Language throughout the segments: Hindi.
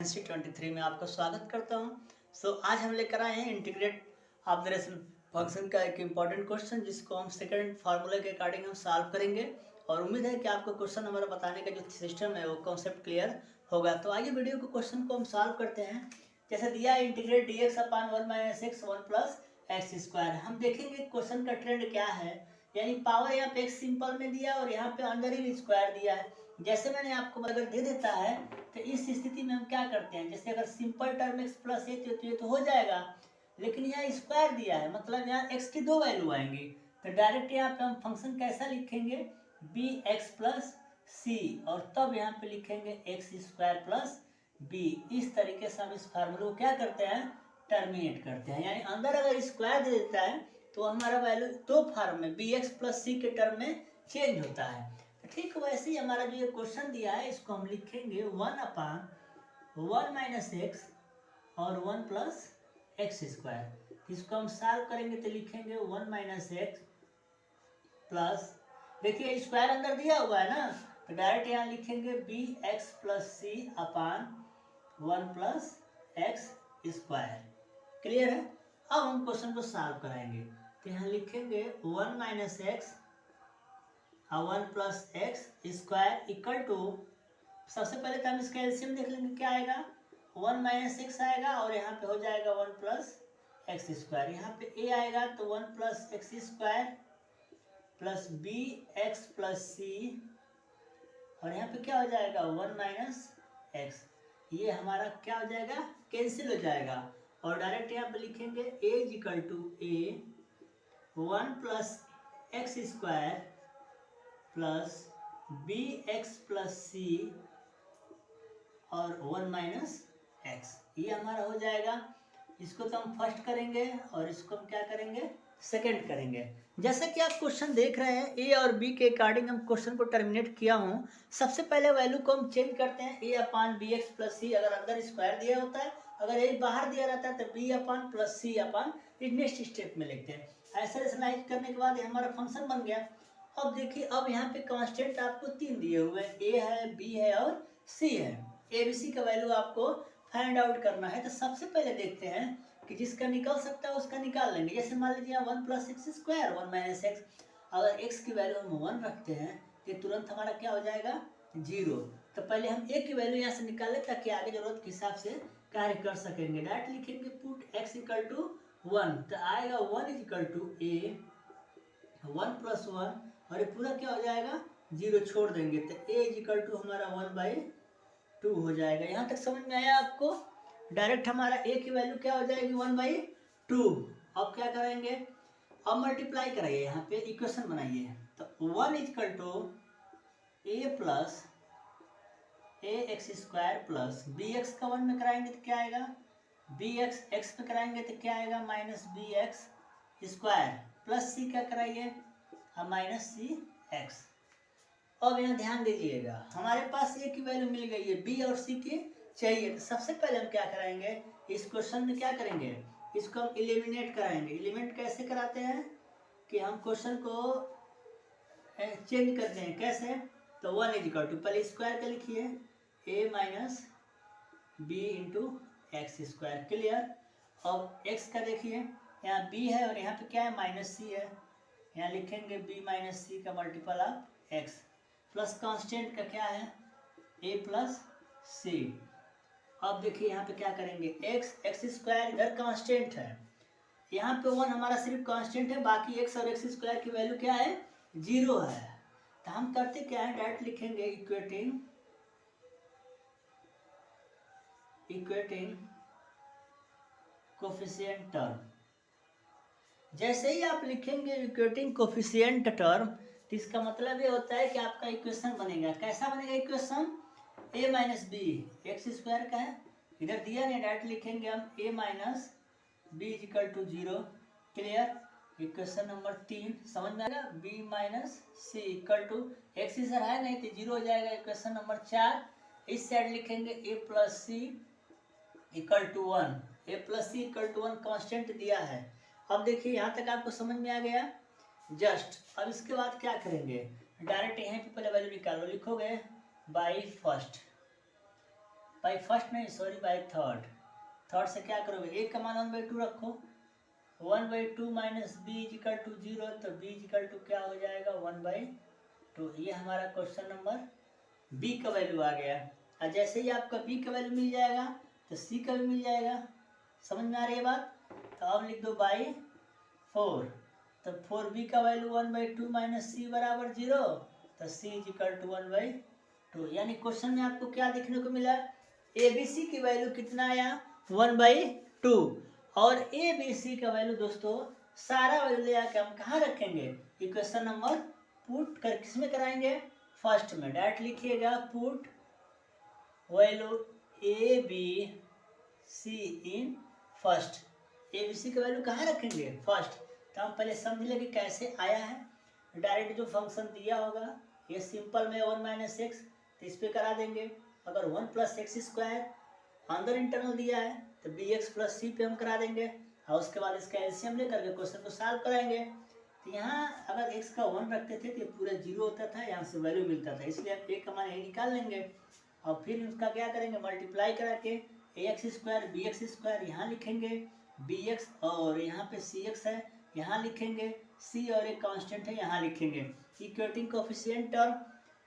एनसी 23 में आपका स्वागत करता हूं। आज हम लेकर आए हैं इंटीग्रेट ऑब्जर्वेशन फंक्शन का एक इम्पॉर्टेंट क्वेश्चन जिसको हम सेकंड फार्मूला के अकॉर्डिंग हम सॉल्व करेंगे और उम्मीद है कि आपको क्वेश्चन हमारा बताने का जो सिस्टम है वो कॉन्सेप्ट क्लियर होगा। तो आइए वीडियो को क्वेश्चन को हम सॉल्व करते हैं। जैसे दिया है इंटीग्रेट डी एक्स अपान 1 minus x 1 plus x square. हम देखेंगे क्वेश्चन का ट्रेंड क्या है, यानी पावर यहाँ पे एक सिंपल में दिया और यहाँ पे अंडर ही स्क्वायर दिया है। जैसे मैंने आपको अगर दे देता है तो इस स्थिति में हम क्या करते हैं, जैसे अगर सिंपल टर्म x प्लस ए तो ये तो हो जाएगा, लेकिन यहाँ स्क्वायर दिया है मतलब यहाँ x की दो वैल्यू आएंगी। तो डायरेक्ट यहाँ पे हम फंक्शन कैसा लिखेंगे, बी एक्स प्लस सी और तब यहाँ पे लिखेंगे एक्स स्क्वायर प्लस बी। इस तरीके से हम इस फार्मूले को क्या करते हैं, टर्मिनेट करते हैं। यानी अंदर अगर स्क्वायर दे देता है तो हमारा वैल्यू दो फार्म में बी एक्स प्लस सी के टर्म में चेंज होता है। ठीक वैसे ही हमारा जो ये क्वेश्चन दिया है इसको हम लिखेंगे 1 अपान 1 माइनस एक्स और 1 प्लस एक्स स्क्वायर। इसको हम सॉल्व करेंगे तो लिखेंगे 1 माइनस एक्स प्लस, देखिए स्क्वायर अंदर दिया हुआ है ना, तो डायरेक्ट यहाँ लिखेंगे बी एक्स प्लस सी अपान 1 प्लस एक्स स्क्वायर। क्लियर है। अब हम क्वेश्चन को सॉल्व कराएंगे तो यहाँ लिखेंगे 1 minus x 1 plus x square equal to, सबसे पहले तो हम इसका एलसीएम देख लेंगे क्या आएगा, 1 माइनस एक्स आएगा और यहाँ पे हो जाएगा 1 प्लस एक्स स्क्वायर। यहाँ पे ए आएगा तो 1 plus x square plus b x plus c और यहाँ पे क्या हो जाएगा 1 माइनस एक्स। ये हमारा क्या हो जाएगा, कैंसिल हो जाएगा और डायरेक्ट यहाँ पे लिखेंगे a is equal to a 1 plus x square plus b x plus c और 1 माइनस एक्स। ये हमारा हो जाएगा। इसको तो हम फर्स्ट करेंगे और इसको हम क्या करेंगे, सेकंड करेंगे। जैसा कि आप क्वेश्चन देख रहे हैं ए और बी के अकॉर्डिंग हम क्वेश्चन को टर्मिनेट किया हूँ। सबसे पहले वैल्यू को हम चेंज करते हैं, ए अपान बी एक्स प्लस सी अगर अंदर स्क्वायर दिया होता है, अगर ए बाहर दिया रहता है तो बी अपान प्लस सी अपान नेक्स्ट स्टेप में लिखते हैं। ऐसा रेशनलाइज करने के बाद ये हमारा फंक्शन बन गया। अब देखिए अब यहाँ पे कांस्टेंट आपको तीन दिए हुए हैं, ए है बी है और सी है। ए बी सी का वैल्यू आपको फाइंड आउट करना है। तो सबसे पहले देखते हैं कि जिसका निकल सकता है उसका निकाल लेंगे। जैसे मान लीजिए 1 plus x square 1 minus x, अगर एक्स की वैल्यू हम 1 रखते हैं तो तुरंत हमारा क्या हो जाएगा 0। तो पहले हम ए की वैल्यू यहाँ से निकाल लें ताकि आगे जरूरत के हिसाब से कार्य कर सकेंगे। डायरेक्ट लिखेंगे पुट एक्स इक्वल टू 1 तो आएगा 1 is equal to a 1 plus 1 और ये पूरा क्या हो जाएगा 0 छोड़ देंगे तो a इज इक्वल टू हमारा 1/2 हो जाएगा। यहाँ तक समझ में आया आपको। डायरेक्ट हमारा a की वैल्यू क्या हो जाएगी 1/2। अब क्या करेंगे, अब मल्टीप्लाई कराइए, यहाँ पे इक्वेशन बनाइए। तो 1 is equal to a plus a x square plus b x का 1 में कराएंगे तो क्या आएगा, बी एक्स एक्स में कराएंगे तो क्या आएगा minus b x square plus c क्या कराइए माइनस सी एक्स। अब यहाँ ध्यान दीजिएगा हमारे पास ए की वैल्यू मिल गई है, बी और सी की चाहिए। तो सबसे पहले हम क्या कराएंगे, इस क्वेश्चन में क्या करेंगे, इसको हम एलिमिनेट कराएंगे। एलिमिनेट कैसे कराते हैं कि हम क्वेश्चन को चेंज करते हैं, कैसे, तो 1 इज इक्वल टू पहले स्क्वायर का लिखिए a minus b into x square. Clear. अब एक्स का देखिए यहाँ बी है और यहाँ पे क्या है माइनस सी है, यहाँ लिखेंगे b माइनस सी का multiple of x plus constant का क्या है a प्लस सी। अब देखिए यहाँ पे क्या करेंगे एक्स स्क्वायर इधर कांस्टेंट है, यहाँ पे 1 हमारा सिर्फ कांस्टेंट है, बाकी x और एक्स स्क्वायर की वैल्यू क्या है 0 है। तो हम करते क्या है, डायरेक्ट लिखेंगे इक्वेटिंग कोफिशिएंट टर्म। जैसे ही आप लिखेंगे इक्वेटिंग कोफिशिएंट टर्म तो इसका मतलब ये होता है कि आपका इक्वेशन बनेगा। कैसा बनेगा equation, a minus b x square का है, इधर दिया नहीं, डायरेक्ट लिखेंगे हम a minus b is equal to 0। Clear. Equation number 3 समझ में आएगा, b minus c equal to x इधर है नहीं तो 0 हो जाएगा। इक्वेशन नंबर 4 इस साइड लिखेंगे a plus c equal to 1, a plus c equal to 1 constant दिया है। अब देखिए यहाँ तक आपको समझ में आ गया। जस्ट अब इसके बाद क्या करेंगे, डायरेक्ट यहाँ पे पहले वैल्यू निकालो, लिखोगे बाई फर्स्ट बाई फर्स्ट नहीं, सॉरी, बाई थर्ड। थर्ड से क्या करोगे, ए का मान 1/2 रखो, 1/2 माइनस बी इजिकल टू 0, तो बी इजिकल टू क्या हो जाएगा 1/2। ये हमारा क्वेश्चन नंबर बी का वैल्यू आ गया। और जैसे ही आपका बी का वैल्यू मिल जाएगा तो सी का भी मिल जाएगा। समझ में आ रही है बात? तो अब लिख दो बाई 4, तो 4b का वैल्यू 1/2 माइनस सी बराबर 0, तो सी इज इक्वल टू 1/2। यानी क्वेश्चन में आपको क्या देखने को मिला, ए बी सी की वैल्यू कितना आया 1/2, और ए बी सी का वैल्यू दोस्तों सारा वैल्यू ले आके हम कहाँ रखेंगे, इक्वेशन नंबर पुट कर किसमें कराएंगे, फर्स्ट में। डायरेक्ट लिखिएगा put value a b c in first. A b c का वैल्यू कहाँ रखेंगे, फर्स्ट। तो हम पहले समझ लें कि कैसे आया है। डायरेक्ट जो फंक्शन दिया होगा ये सिंपल में 1 माइनस एक्स, तो इस पर करा देंगे। अगर 1 प्लस एक्स स्क्वायर अंदर इंटरनल दिया है तो बी एक्स प्लस सी पे हम करा देंगे, और उसके बाद इसका एलसीएम लेकर के क्वेश्चन को सॉल्व कराएंगे। तो यहाँ अगर x का 1 रखते थे तो पूरा 0 होता था, यहाँ से वैल्यू मिलता था, इसलिए आप a का मान यही निकाल लेंगे। और फिर उसका क्या करेंगे, मल्टीप्लाई करा के ax square b x square यहाँ लिखेंगे, bx, और यहाँ पे cx है यहाँ लिखेंगे, c और एक कांस्टेंट है यहाँ लिखेंगे। इक्वेटिंग कोफिशिएंट टर्म,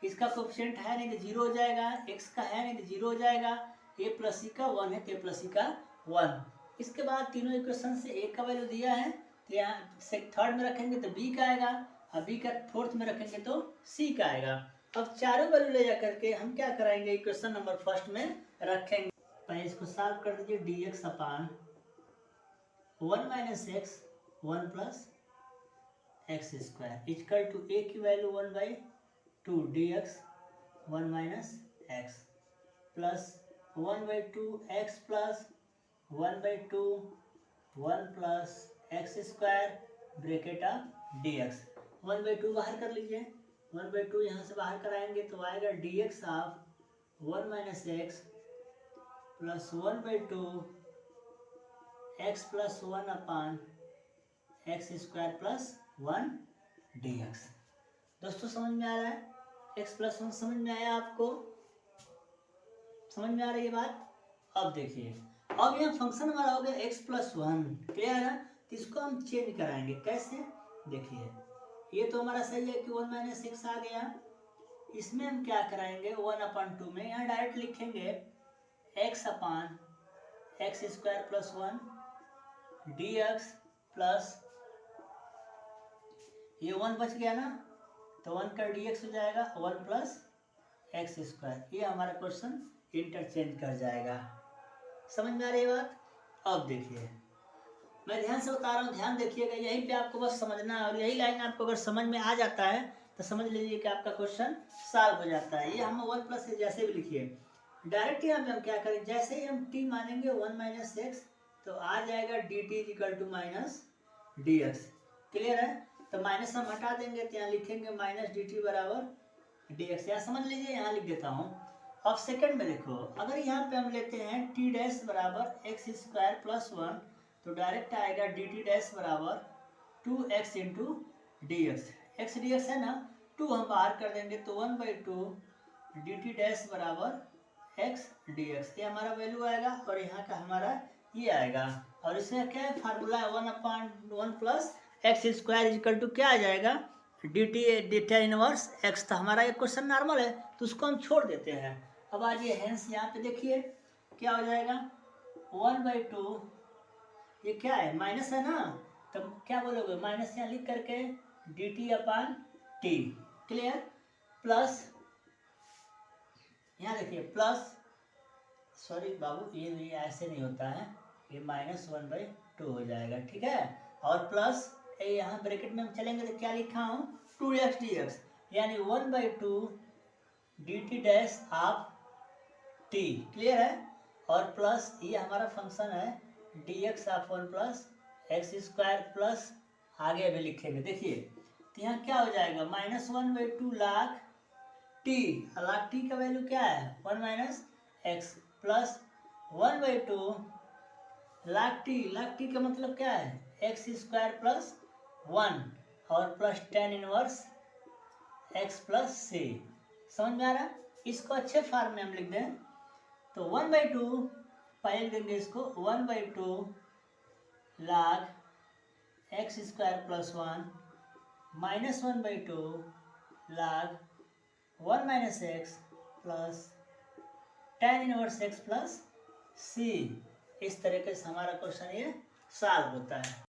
इसका कोफिशिएंट है नहीं तो 0 हो जाएगा, x का है नहीं तो 0 हो जाएगा, a प्लस सी का 1 है तो a प्लस सी का 1। इसके बाद तीनों इक्वेशन से a का वैल्यू दिया है तो यहाँ से थर्ड में रखेंगे तो b का आएगा, और b का फोर्थ में रखेंगे तो c का आएगा। अब चारों वैल्यू ले जा करके हम क्या कराएंगे, इक्वेशन नंबर फर्स्ट में रखेंगे। पहले इसको सॉल्व कर दीजिए, dx upon 1 minus x 1 plus x square equal to a की value 1/2 dx 1 minus x plus 1/2 x plus 1/2 1 plus x square bracket of dx। 1/2 बाहर कर लीजिए, 1/2 यहाँ से बाहर कराएंगे तो आएगा dx of 1 minus x plus 1/2 x plus 1 upon x square plus 1 dx। दोस्तों समझ में आ रहा है, x प्लस 1 समझ में आया आपको, समझ में आ रही है बात? अब देखिए, अब यहाँ फंक्शन हमारा हो गया x प्लस 1, क्लियर है? तो इसको हम चेंज कराएंगे, कैसे? देखिए ये तो हमारा सही है कि 1 माइनस एक्स आ गया, इसमें हम क्या कराएंगे 1/2 में यहाँ डायरेक्ट लिखेंगे x upon x square plus 1 dx plus ये 1 बच गया ना, तो 1 का dx हो जाएगा 1 प्लस एक्स स्क्वायर। ये हमारा क्वेश्चन इंटरचेंज कर जाएगा। समझ में आ रही है बात? अब देखिए मैं ध्यान से बता रहा हूँ, ध्यान देखिएगा, यहीं पे आपको बस समझना है, और यही लाइन आपको अगर समझ में आ जाता है तो समझ लीजिए कि आपका क्वेश्चन सॉल्व हो जाता है। ये हम 1 प्लस जैसे भी लिखिए, डायरेक्ट यहाँ पे हम क्या करें, जैसे ही हम t मानेंगे 1 माइनस एक्स तो आ जाएगा dt equal to minus dx, clear है? तो माइनस हम हटा देंगे तो यहाँ लिखेंगे माइनस dt बराबर dx। यहाँ समझ लीजिए, यहाँ लिख देता हूँ। अब सेकंड में देखो, अगर यहाँ पे हम लेते हैं t डैश बराबर एक्स स्क्वायर प्लस 1 तो डायरेक्ट आएगा dt डैश बराबर 2x into D x dx है ना, 2 हम बाहर कर देंगे तो 1/2 dt डैश बराबर x dx, ये हमारा वैल्यू आएगा, और यहाँ का हमारा ये आएगा। और इसमें क्या है formula, 1/1 plus x square equal to क्या आ जाएगा dt tan इनवर्स x। तो हमारा ये क्वेश्चन नॉर्मल है तो उसको हम छोड़ देते हैं। अब आज ये हेंस यहाँ पे देखिए क्या हो जाएगा 1/2, ये क्या है माइनस है ना, तो क्या बोलोगे माइनस यहाँ लिख करके dt अपान t, क्लियर, प्लस यहाँ देखिए प्लस, सॉरी बाबू ये ऐसे नहीं होता है, ये -1/2 हो जाएगा, ठीक है। और प्लस यहाँ ब्रैकेट में हम चलेंगे तो क्या लिखा हूँ 2x dx, यानी 1/2 dt dash of t, clear है। और प्लस ये हमारा फंक्शन है dx of 1 plus x square plus आगे भी लिखेंगे, देखिए तो यहाँ क्या हो जाएगा -1/2 लाख t, लाख t का वैल्यू क्या है 1 minus x plus 1/2 lakh t का मतलब क्या है एक्स स्क्वायर प्लस 1 और plus tan inverse x plus c। समझ में आ रहा है? इसको अच्छे फॉर्म में हम लिख दें तो 1/2 पाई देंगे इसको 1/2 log x square plus 1 minus 1/2 log 1 minus x plus tan inverse x plus c। इस तरीके से हमारा क्वेश्चन ये सॉल्व होता है।